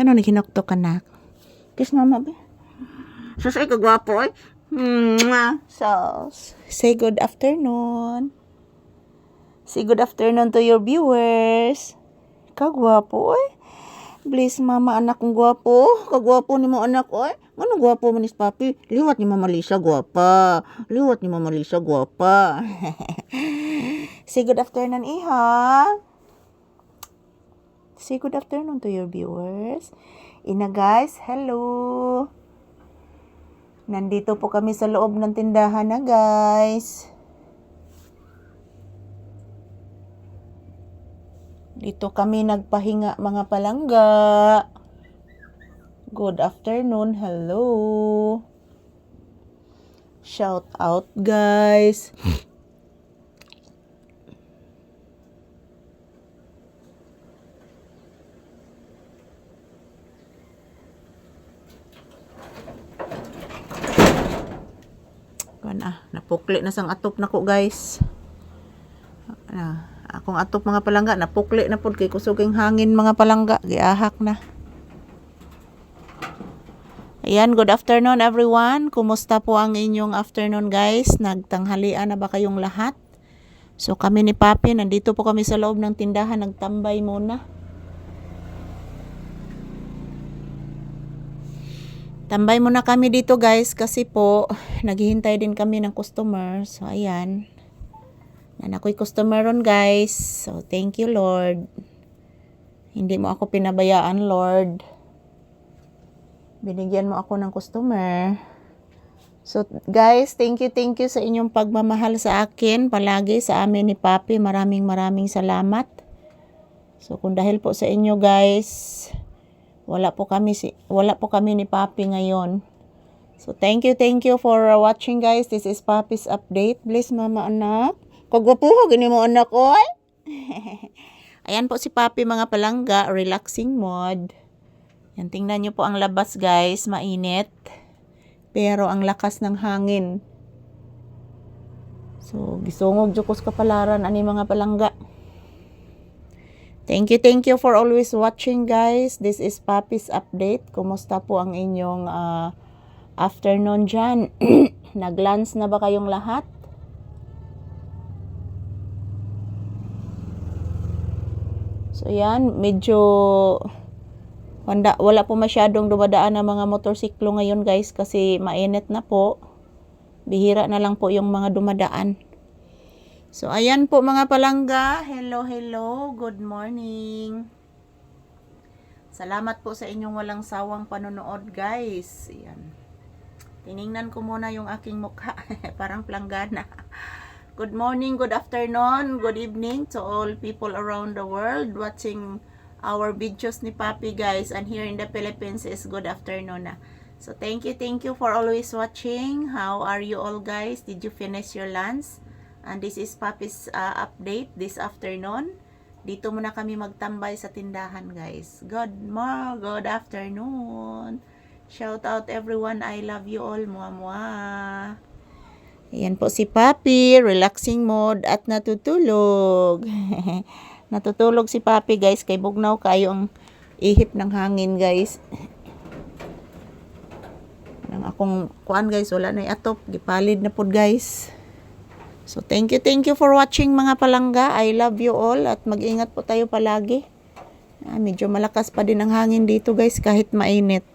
Ano ni hinoktok anak? Kiss mama ba? Sus ay kagwapo ay. Sus. Say good afternoon. Say good afternoon to your viewers. Kagwapo ay. Please mama anak kong gwapo. Kagwapo ni mo anak ay. Ano gwapo manis papi? Liwat ni Mama Lisa gwapa. Liwat ni Mama Lisa gwapa. Say good afternoon iha. Say good afternoon to your viewers. Ina guys, hello. Nandito po kami sa loob ng tindahan na guys. Dito kami nagpahinga mga palangga. Good afternoon, hello. Shout out guys. Napukli na sang atop nako guys. Akong atop mga palangga napukli na pud kay kusuging hangin mga palangga giahak na. Ayan, good afternoon everyone. Kumusta po ang inyong afternoon guys? Nagtanghalian na ba kayong lahat? So kami ni Papi nandito po kami sa loob ng tindahan, nagtambay muna. Tambay muna kami dito guys kasi po naghihintay din kami ng customer. So ayan. Ako'y customer ron guys. So thank you Lord. Hindi mo ako pinabayaan Lord. Binigyan mo ako ng customer. So guys, thank you sa inyong pagmamahal sa akin. Palagi sa amin ni Papi. Maraming salamat. So kung dahil po sa inyo guys, wala po kami ni Papi ngayon. So thank you for watching guys. This is Papi's update. Please mama anak. Kagwapuho gini mo anak oy. Ayan po si Papi mga palangga, relaxing mode. Yan, tingnan nyo po ang labas guys, mainit. Pero ang lakas ng hangin. So gisungog jukos kapalaran ani mga palangga. Thank you for always watching guys. This is Papi's update. Kumusta po ang inyong afternoon dyan? Nag-lunch na ba kayong lahat? So yan, medyo wala po masyadong dumadaan ng mga motorsiklo ngayon guys kasi mainit na po. Bihira na lang po yung mga dumadaan. So ayan po mga palangga. Hello. Good morning. Salamat po sa inyong walang sawang panonood guys. Ayan. Tiningnan ko muna yung aking mukha. Parang planggana. Good morning, good afternoon, good evening to all people around the world watching our videos ni Papi guys. And here in the Philippines is good afternoon na. So thank you for always watching. How are you all guys? Did you finish your lunch? And this is Papi's update this afternoon. Dito muna kami magtambay sa tindahan guys. Good afternoon. Shout out everyone. I love you all. Mwah. Ayan po si Papi, relaxing mode at natutulog. Natutulog si Papi guys, kay bugnaw kayo ang ihip ng hangin guys. Nang akong kuan guys, wala na atop, gipalid na pod guys. So thank you for watching mga palangga. I love you all at mag-ingat po tayo palagi. Medyo malakas pa din ang hangin dito guys kahit mainit.